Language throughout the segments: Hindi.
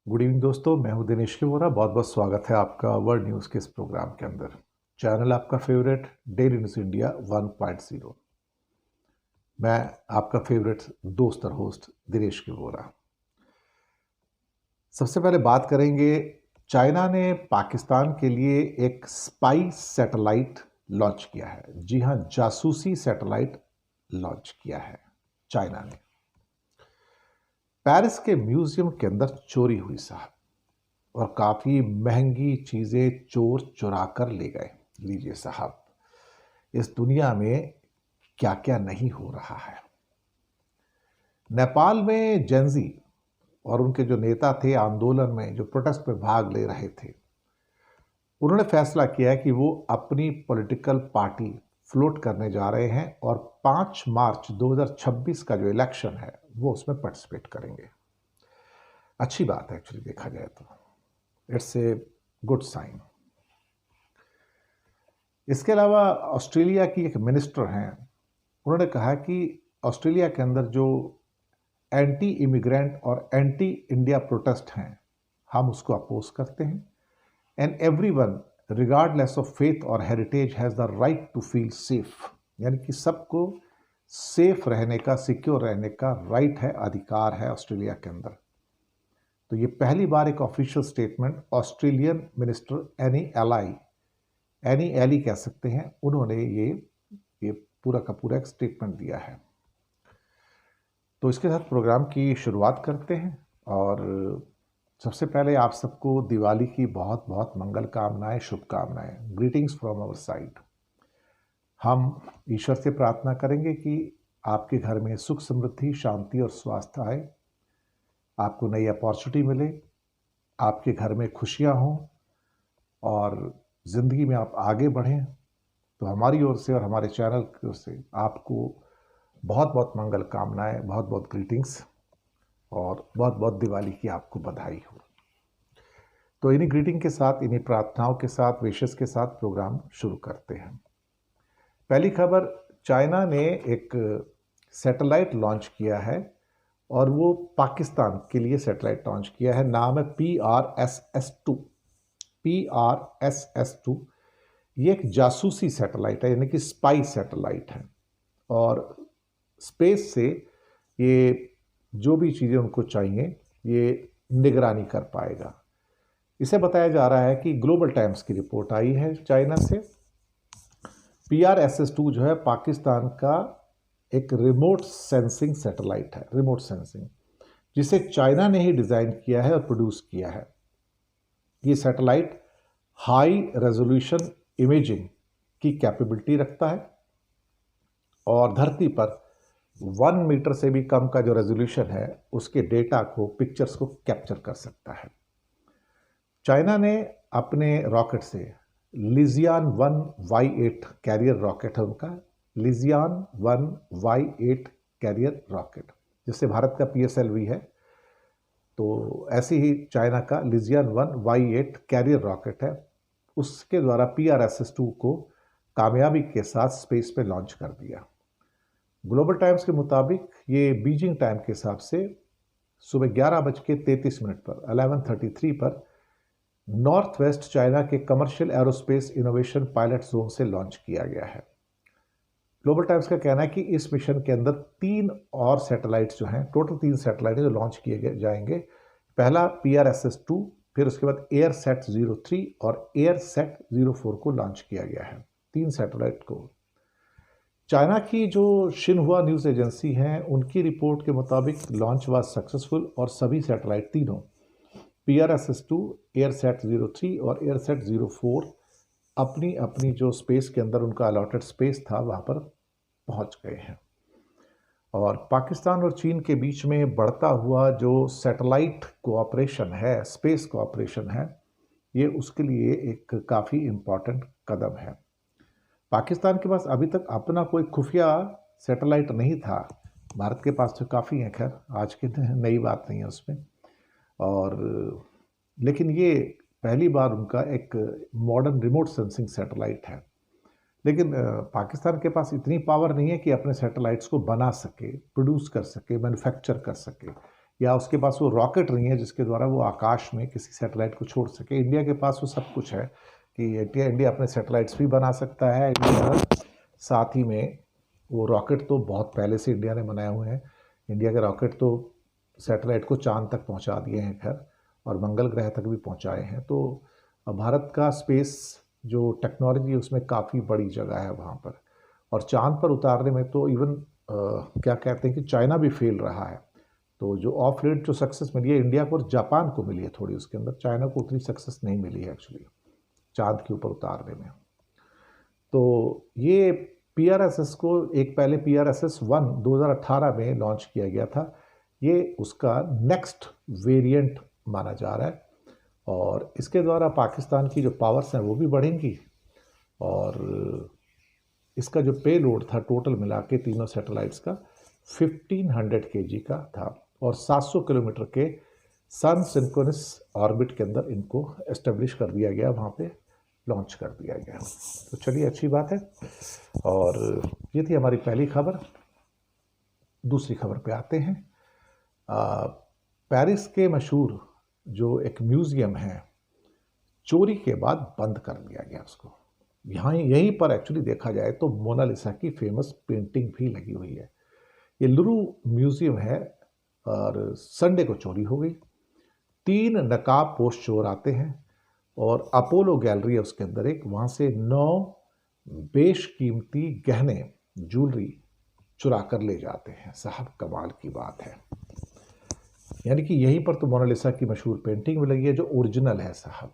गुड इवनिंग दोस्तों, मैं हूं दिनेश के वोरा। बहुत बहुत स्वागत है आपका वर्ल्ड न्यूज़ के इस प्रोग्राम के अंदर। चैनल आपका फेवरेट डेली न्यूज़ इंडिया 1.0। मैं आपका फेवरेट दोस्त और होस्ट दिनेश के वोरा। सबसे पहले बात करेंगे, चाइना ने पाकिस्तान के लिए एक स्पाई सैटेलाइट लॉन्च किया है। जी हां, जासूसी सैटेलाइट लॉन्च किया है चाइना ने। पेरिस के म्यूजियम के अंदर चोरी हुई साहब, और काफी महंगी चीजें चोर चुरा कर ले गए। लीजिए साहब, इस दुनिया में क्या क्या नहीं हो रहा है। नेपाल में जेंजी और उनके जो नेता थे आंदोलन में, जो प्रोटेस्ट में भाग ले रहे थे, उन्होंने फैसला किया है कि वो अपनी पॉलिटिकल पार्टी फ्लोट करने जा रहे हैं और 5 मार्च 2026 का जो इलेक्शन है वो उसमें पार्टिसिपेट करेंगे। अच्छी बात है एक्चुअली, देखा जाए तो इट्स ए गुड साइन। इसके अलावा ऑस्ट्रेलिया की एक मिनिस्टर हैं, उन्होंने कहा कि ऑस्ट्रेलिया के अंदर जो एंटी इमिग्रेंट और एंटी इंडिया प्रोटेस्ट हैं, हम उसको अपोज करते हैं। And everyone regardless of faith और heritage has the right to feel safe. यानी कि सबको सेफ रहने का, सिक्योर रहने का राइट है, अधिकार है ऑस्ट्रेलिया के अंदर। तो ये पहली बार एक official statement Australian minister Anne Aly कह सकते हैं, उन्होंने ये पूरा का पूरा एक स्टेटमेंट दिया है। तो इसके साथ प्रोग्राम की शुरुआत करते हैं। और सबसे पहले आप सबको दिवाली की बहुत बहुत मंगल कामनाएं, शुभकामनाएं, ग्रीटिंग्स फ्रॉम आवर साइड। हम ईश्वर से प्रार्थना करेंगे कि आपके घर में सुख, समृद्धि, शांति और स्वास्थ्य आए, आपको नई अपॉर्चुनिटी मिले, आपके घर में खुशियां हों और ज़िंदगी में आप आगे बढ़ें। तो हमारी ओर से और हमारे चैनल की ओर से आपको बहुत बहुत मंगल कामनाएं, बहुत बहुत ग्रीटिंग्स और बहुत बहुत दिवाली की आपको बधाई हो। तो इन्हीं ग्रीटिंग के साथ, इन्हीं प्रार्थनाओं के साथ, विशेष के साथ प्रोग्राम शुरू करते हैं। पहली खबर, चाइना ने एक सैटेलाइट लॉन्च किया है और वो पाकिस्तान के लिए सैटेलाइट लॉन्च किया है। नाम है PRSS-2। ये एक जासूसी सैटेलाइट है, यानी कि स्पाई सैटेलाइट है। और स्पेस से ये जो भी चीज़ें उनको चाहिए ये निगरानी कर पाएगा। इसे बताया जा रहा है कि ग्लोबल टाइम्स की रिपोर्ट आई है चाइना से। PRSS-2 जो है पाकिस्तान का एक रिमोट सेंसिंग सैटेलाइट है, रिमोट सेंसिंग, जिसे चाइना ने ही डिज़ाइन किया है और प्रोड्यूस किया है। ये सैटेलाइट हाई रेजोल्यूशन इमेजिंग की कैपेबिलिटी रखता है और धरती पर 1 मीटर से भी कम का जो रेजोल्यूशन है उसके डेटा को, पिक्चर्स को कैप्चर कर सकता है। चाइना ने अपने रॉकेट से लिजियान 1Y8 कैरियर रॉकेट है उनका, लिजियान 1Y8 कैरियर रॉकेट, जिससे भारत का PSLV है। तो ऐसे ही चाइना का लिजियान 1Y8 कैरियर रॉकेट है, उसके द्वारा PRSS-2 को कामयाबी के साथ स्पेस पे लॉन्च कर दिया। ग्लोबल टाइम्स के मुताबिक ये बीजिंग टाइम के हिसाब से सुबह 11:33 पर 11:33 पर नॉर्थ वेस्ट चाइना के commercial aerospace innovation pilot zone से लॉन्च किया गया है। ग्लोबल टाइम्स का कहना है कि इस मिशन के अंदर 3 और सैटेलाइट्स जो हैं, टोटल 3 सैटेलाइट जो लॉन्च किए जाएंगे। पहला PRSS-2, फिर उसके बाद एयरसैट-03 और एयरसैट-04 को लॉन्च किया गया है, 3 सैटेलाइट को। चाइना की जो शिन्हुआ न्यूज़ एजेंसी हैं, उनकी रिपोर्ट के मुताबिक लॉन्च वाज सक्सेसफुल और सभी सैटेलाइट तीनों PRSS-2, एयरसैट-03 और एयरसैट-04 अपनी अपनी जो स्पेस के अंदर उनका अलॉटेड स्पेस था वहाँ पर पहुँच गए हैं। और पाकिस्तान और चीन के बीच में बढ़ता हुआ जो सैटेलाइट कोऑपरेशन है, स्पेस कोऑपरेशन है, ये उसके लिए एक काफ़ी इम्पॉर्टेंट कदम है। पाकिस्तान के पास अभी तक अपना कोई खुफिया सैटेलाइट नहीं था, भारत के पास तो काफ़ी हैं, खैर आज की नई बात नहीं है उसमें। और लेकिन ये पहली बार उनका एक मॉडर्न रिमोट सेंसिंग सैटेलाइट है। लेकिन पाकिस्तान के पास इतनी पावर नहीं है कि अपने सैटेलाइट्स को बना सके, प्रोड्यूस कर सके, मैन्युफैक्चर कर सके। या उसके पास वो रॉकेट नहीं है जिसके द्वारा वो आकाश में किसी सैटेलाइट को छोड़ सके। इंडिया के पास वो सब कुछ है कि इंडिया अपने सैटेलाइट्स भी बना सकता है इंडिया, साथ ही में वो रॉकेट तो बहुत पहले से इंडिया ने बनाए हुए हैं। इंडिया के रॉकेट तो सैटेलाइट को चांद तक पहुंचा दिए हैं खैर, और मंगल ग्रह तक भी पहुंचाए हैं। तो भारत का स्पेस जो टेक्नोलॉजी उसमें काफ़ी बड़ी जगह है वहाँ पर। और चांद पर उतारने में तो इवन क्या कहते हैं कि चाइना भी फेल रहा है। तो जो ऑफ रेट जो सक्सेस मिली है इंडिया को और जापान को मिली है थोड़ी, उसके अंदर चाइना को उतनी सक्सेस नहीं मिली है एक्चुअली चांद के ऊपर उतारने में। तो ये PRSS को एक पहले PRSS-1 2018 में लॉन्च किया गया था। ये उसका नेक्स्ट वेरिएंट माना जा रहा है, और इसके द्वारा पाकिस्तान की जो पावर्स हैं वो भी बढ़ेंगी, और इसका जो पे लोड था टोटल मिला के तीनों सैटेलाइट्स का 1500 kg का था, और 700 किलोमीटर के सन सिंक्रोनस ऑर्बिट के अंदर इनको एस्टेब्लिश कर दिया गया, वहाँ पे लॉन्च कर दिया गया। तो चलिए अच्छी बात है। और ये थी हमारी पहली खबर। दूसरी खबर पे आते हैं। पेरिस के मशहूर जो एक म्यूज़ियम है, चोरी के बाद बंद कर दिया गया उसको। यहाँ यहीं पर एक्चुअली देखा जाए तो मोनालिसा की फेमस पेंटिंग भी लगी हुई है। ये लुरु म्यूज़ियम है, और संडे को चोरी हो गई। 3 नकाबपोश चोर आते हैं, और अपोलो गैलरी है उसके अंदर एक, वहाँ से 9 बेशकीमती गहने ज्वेलरी चुरा कर ले जाते हैं। साहब कमाल की बात है। यानी कि यहीं पर तो मोनालिसा की मशहूर पेंटिंग भी लगी है जो ओरिजिनल है साहब।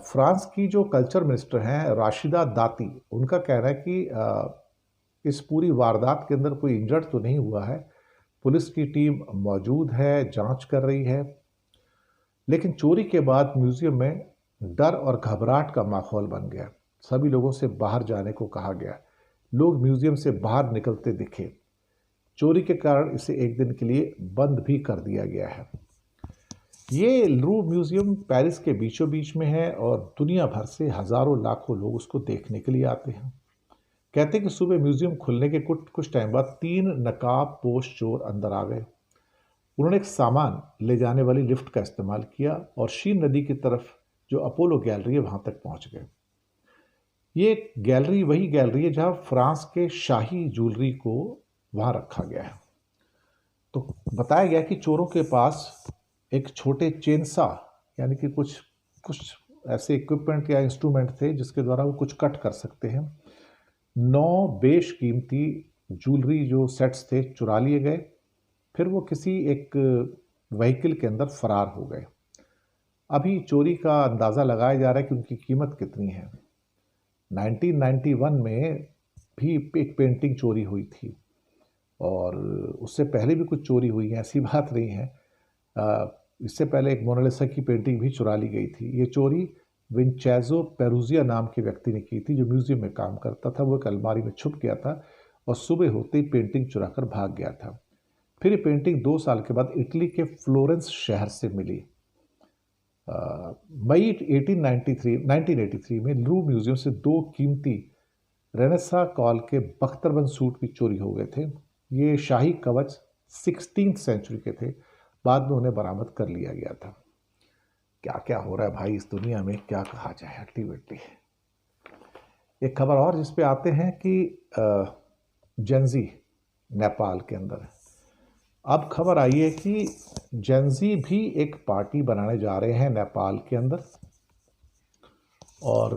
फ्रांस की जो कल्चर मिनिस्टर हैं राशिदा दाती, उनका कहना है कि इस पूरी वारदात के अंदर कोई इंजर्ड तो नहीं हुआ है, पुलिस की टीम मौजूद है, जांच कर रही है। लेकिन चोरी के बाद म्यूज़ियम में डर और घबराहट का माहौल बन गया। सभी लोगों से बाहर जाने को कहा गया। लोग म्यूज़ियम से बाहर निकलते दिखे। चोरी के कारण इसे एक दिन के लिए बंद भी कर दिया गया है। ये लुरु म्यूज़ियम पेरिस के बीचों बीच में है, और दुनिया भर से हज़ारों लाखों लोग उसको देखने के लिए आते हैं। कहते हैं कि सुबह म्यूज़ियम खुलने के कुछ टाइम बाद 3 नकाबपोश चोर अंदर आ गए। उन्होंने एक सामान ले जाने वाली लिफ्ट का इस्तेमाल किया और शीन नदी की तरफ जो अपोलो गैलरी है वहाँ तक पहुँच गए। ये गैलरी वही गैलरी है जहाँ फ्रांस के शाही ज्वेलरी को वहाँ रखा गया है। तो बताया गया कि चोरों के पास एक छोटे चेनसा यानी कि कुछ ऐसे इक्विपमेंट या इंस्ट्रूमेंट थे जिसके द्वारा वो कुछ कट कर सकते हैं। 9 बेशकीमती ज्वेलरी जो सेट्स थे चुरा लिए गए। फिर वो किसी एक व्हीकल के अंदर फरार हो गए। अभी चोरी का अंदाज़ा लगाया जा रहा है कि उनकी कीमत कितनी है। 1991 में भी एक पेंटिंग चोरी हुई थी, और उससे पहले भी कुछ चोरी हुई है, ऐसी बात नहीं है। इससे पहले एक मोनालिसा की पेंटिंग भी चुरा ली गई थी। ये चोरी विंचेज़ो पेरुजिया नाम के व्यक्ति ने की थी जो म्यूज़ियम में काम करता था। वो एक अलमारी में छुप गया था और सुबह होते ही पेंटिंग चुरा कर भाग गया था। फिर ये पेंटिंग 2 साल के बाद इटली के फ्लोरेंस शहर से मिली। मई 1983 में लुरु म्यूज़ियम से 2 कीमती रेनेसा कॉल के बख्तरबंद सूट भी चोरी हो गए थे। ये शाही कवच 16th सेंचुरी के थे। बाद में उन्हें बरामद कर लिया गया था। क्या क्या हो रहा है भाई इस दुनिया में, क्या कहा जाए अल्टीमेटली। एक खबर और जिस पे आते हैं कि जेंजी नेपाल के अंदर। अब खबर आई है कि जेंजी भी एक पार्टी बनाने जा रहे हैं नेपाल के अंदर, और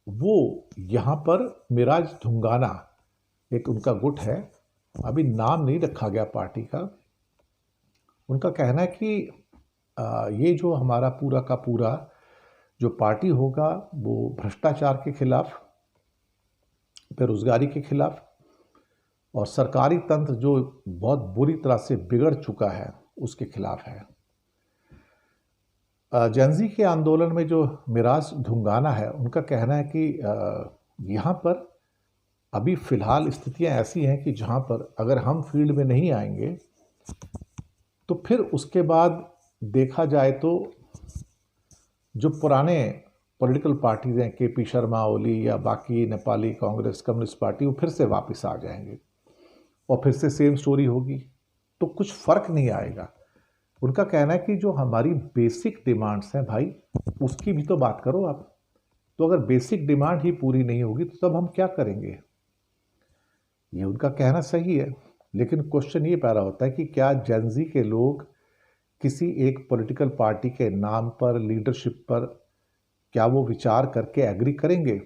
वो यहाँ पर मिराज धुंगाना एक उनका गुट है। अभी नाम नहीं रखा गया पार्टी का। उनका कहना है कि ये जो हमारा पूरा का पूरा जो पार्टी होगा वो भ्रष्टाचार के खिलाफ, बेरोजगारी के खिलाफ, और सरकारी तंत्र जो बहुत बुरी तरह से बिगड़ चुका है उसके खिलाफ है। जेंजी के आंदोलन में जो मिराज धुंगाना है उनका कहना है कि यहाँ पर अभी फ़िलहाल स्थितियाँ ऐसी हैं कि जहाँ पर अगर हम फील्ड में नहीं आएंगे तो फिर उसके बाद देखा जाए तो जो पुराने पॉलिटिकल पार्टीज़ हैं, KP शर्मा ओली या बाकी नेपाली कांग्रेस कम्युनिस्ट पार्टी, वो फिर से वापस आ जाएंगे और फिर से सेम स्टोरी होगी। तो कुछ फ़र्क नहीं आएगा। उनका कहना है कि जो हमारी बेसिक डिमांड्स हैं भाई, उसकी भी तो बात करो आप। तो अगर बेसिक डिमांड ही पूरी नहीं होगी तो तब हम क्या करेंगे? ये उनका कहना सही है, लेकिन क्वेश्चन ये पैदा होता है कि क्या जेनजी के लोग किसी एक पॉलिटिकल पार्टी के नाम पर, लीडरशिप पर, क्या वो विचार करके एग्री करेंगे?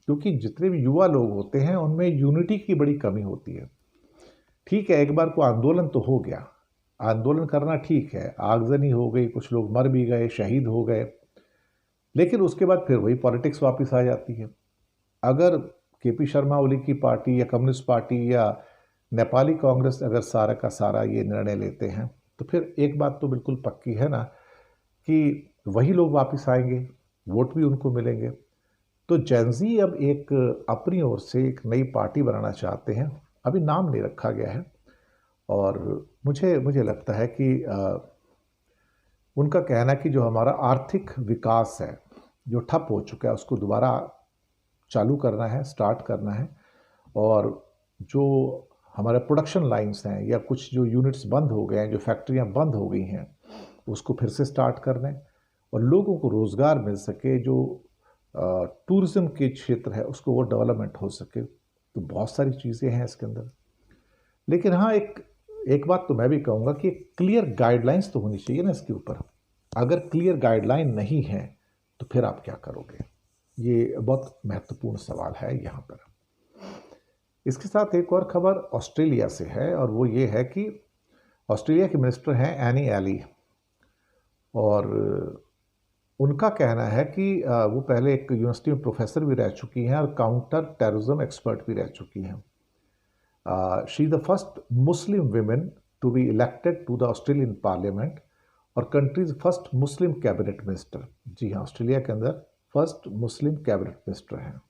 क्योंकि जितने भी युवा लोग होते हैं उनमें यूनिटी की बड़ी कमी होती है। ठीक है, एक बार को आंदोलन तो हो गया, आंदोलन करना ठीक है, आगजनी हो गई, कुछ लोग मर भी गए, शहीद हो गए, लेकिन उसके बाद फिर वही पॉलिटिक्स वापस आ जाती है। अगर केपी शर्मा ओली की पार्टी या कम्युनिस्ट पार्टी या नेपाली कांग्रेस अगर सारा का सारा ये निर्णय लेते हैं, तो फिर एक बात तो बिल्कुल पक्की है ना कि वही लोग वापस आएंगे, वोट भी उनको मिलेंगे। तो जेनजी अब एक अपनी ओर से एक नई पार्टी बनाना चाहते हैं, अभी नाम नहीं रखा गया है। और मुझे मुझे लगता है कि उनका कहना है कि जो हमारा आर्थिक विकास है, जो ठप हो चुका है, उसको दोबारा चालू करना है, स्टार्ट करना है। और जो हमारे प्रोडक्शन लाइंस हैं या कुछ जो यूनिट्स बंद हो गए हैं, जो फैक्ट्रियां बंद हो गई हैं, उसको फिर से स्टार्ट करना है और लोगों को रोज़गार मिल सके, जो टूरिज़्म के क्षेत्र है उसको वो डेवलपमेंट हो सके। तो बहुत सारी चीज़ें हैं इसके अंदर। लेकिन हाँ, एक एक बात तो मैं भी कहूँगा कि क्लियर गाइडलाइंस तो होनी चाहिए ना इसके ऊपर। अगर क्लियर गाइडलाइन नहीं है तो फिर आप क्या करोगे? ये बहुत महत्वपूर्ण सवाल है यहाँ पर। इसके साथ एक और खबर ऑस्ट्रेलिया से है और वो ये है कि ऑस्ट्रेलिया के मिनिस्टर हैं एनी एली, और उनका कहना है कि वो पहले एक यूनिवर्सिटी में प्रोफेसर भी रह चुकी हैं और काउंटर टेररिज्म एक्सपर्ट भी रह चुकी हैं। She the first Muslim women to be elected to the Australian parliament और country's first Muslim cabinet minister. जी हाँ, ऑस्ट्रेलिया के अंदर फर्स्ट मुस्लिम कैबिनेट मिनिस्टर हैं।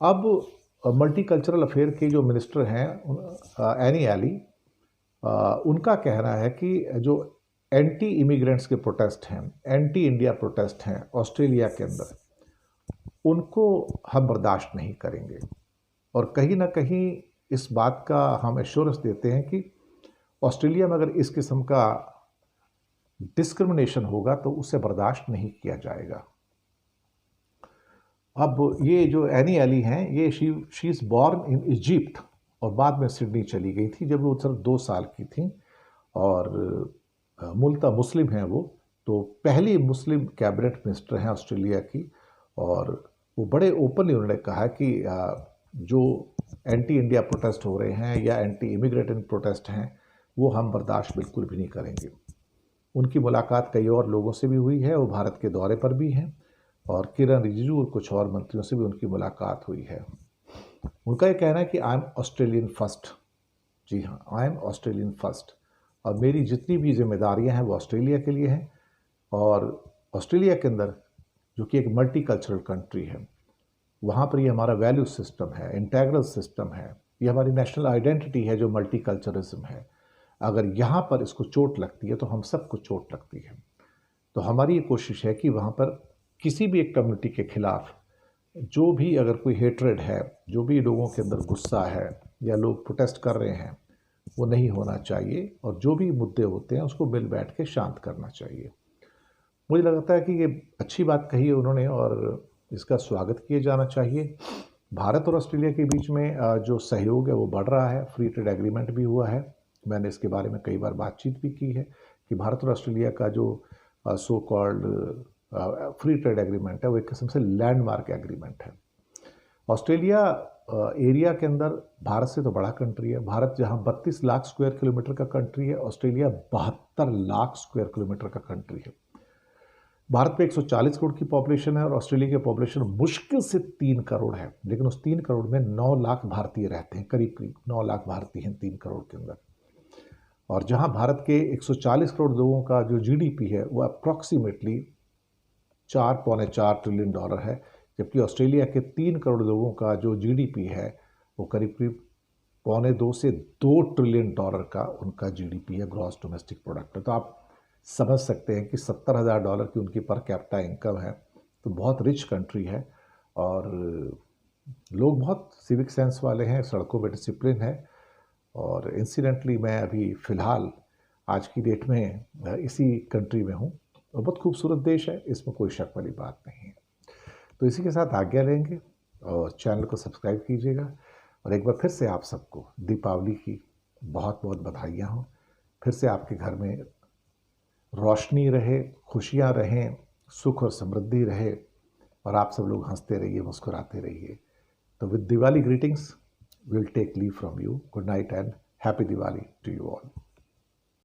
अब मल्टीकल्चरल अफेयर के जो मिनिस्टर हैं एनी एली, उनका कहना है कि जो एंटी इमिग्रेंट्स के प्रोटेस्ट हैं, एंटी इंडिया प्रोटेस्ट हैं ऑस्ट्रेलिया के अंदर, उनको हम बर्दाश्त नहीं करेंगे। और कहीं ना कहीं इस बात का हम एश्योरेंस देते हैं कि ऑस्ट्रेलिया में अगर इस किस्म का डिस्क्रिमिनेशन होगा तो उसे बर्दाश्त नहीं किया जाएगा। अब ये जो एनी एली हैं, ये she is born in Egypt और बाद में सिडनी चली गई थी जब वो सिर्फ 2 साल की थी, और मूलतः मुस्लिम हैं वो। तो पहली मुस्लिम कैबिनेट मिनिस्टर हैं ऑस्ट्रेलिया की, और वो बड़े ओपनली उन्होंने कहा कि जो एंटी इंडिया प्रोटेस्ट हो रहे हैं या एंटी इमिग्रेटेड प्रोटेस्ट हैं वो हम बर्दाश्त बिल्कुल भी नहीं करेंगे। उनकी मुलाकात कई और लोगों से भी हुई है, वो भारत के दौरे पर भी हैं, और किरण रिजिजू और कुछ और मंत्रियों से भी उनकी मुलाकात हुई है। उनका ये कहना है कि आई एम ऑस्ट्रेलियन फर्स्ट। जी हाँ, आई एम ऑस्ट्रेलियन फर्स्ट, और मेरी जितनी भी जिम्मेदारियां हैं वो ऑस्ट्रेलिया के लिए हैं। और ऑस्ट्रेलिया के अंदर जो कि एक मल्टी कल्चरल कंट्री है, वहाँ पर ये हमारा वैल्यू सिस्टम है, इंटेग्रल सिस्टम है, ये हमारी नेशनल आइडेंटिटी है जो मल्टी कल्चरलिज्म है। अगर यहाँ पर इसको चोट लगती है तो हम सबको चोट लगती है। तो हमारी ये कोशिश है कि वहाँ पर किसी भी एक कम्युनिटी के खिलाफ जो भी अगर कोई हेट्रेड है, जो भी लोगों के अंदर गुस्सा है या लोग प्रोटेस्ट कर रहे हैं, वो नहीं होना चाहिए, और जो भी मुद्दे होते हैं उसको मिल बैठ के शांत करना चाहिए। मुझे लगता है कि ये अच्छी बात कही है उन्होंने और इसका स्वागत किया जाना चाहिए। भारत और ऑस्ट्रेलिया के बीच में जो सहयोग है वो बढ़ रहा है, फ्री ट्रेड एग्रीमेंट भी हुआ है। मैंने इसके बारे में कई बार बातचीत भी की है कि भारत और ऑस्ट्रेलिया का जो so called free trade agreement है वो एक किस्म से लैंडमार्क एग्रीमेंट है। ऑस्ट्रेलिया एरिया के अंदर भारत से तो बड़ा कंट्री है। भारत जहां 32 लाख स्क्वायर किलोमीटर का कंट्री है, ऑस्ट्रेलिया 72 लाख स्क्वायर किलोमीटर का कंट्री है। भारत में 140 करोड़ की पॉपुलेशन है और ऑस्ट्रेलिया की पॉपुलेशन मुश्किल से 3 करोड़ है, लेकिन उस 3 करोड़ में 9 लाख भारतीय रहते हैं, करीब करीब 9 लाख भारतीय हैं 3 करोड़ के अंदर। और जहां भारत के 140 करोड़ लोगों का जो जीडीपी है वो अप्रॉक्सीमेटली 4.4 ट्रिलियन डॉलर है, जबकि ऑस्ट्रेलिया के 3 करोड़ लोगों का जो जीडीपी है वो करीब करीब 1.25 से 2 ट्रिलियन डॉलर का उनका जीडीपी है, ग्रॉस डोमेस्टिक प्रोडक्ट है। तो आप समझ सकते हैं कि $70,000 की उनकी पर कैपिटा इनकम है। तो बहुत रिच कंट्री है और लोग बहुत सिविक सेंस वाले हैं, सड़कों पर डिसिप्लिन है, और इंसिडेंटली मैं अभी फ़िलहाल आज की डेट में इसी कंट्री में हूँ और बहुत खूबसूरत देश है, इसमें कोई शक वाली बात नहीं है। तो इसी के साथ आज्ञा लेंगे और चैनल को सब्सक्राइब कीजिएगा और एक बार फिर से आप सबको दीपावली की बहुत बहुत बधाइयाँ हों। फिर से आपके घर में रोशनी रहे, खुशियाँ रहें, सुख और समृद्धि रहे और आप सब लोग हंसते रहिए, मुस्कुराते रहिए। तो with Diwali greetings, we'll take leave from you. Good night and happy Diwali to you all.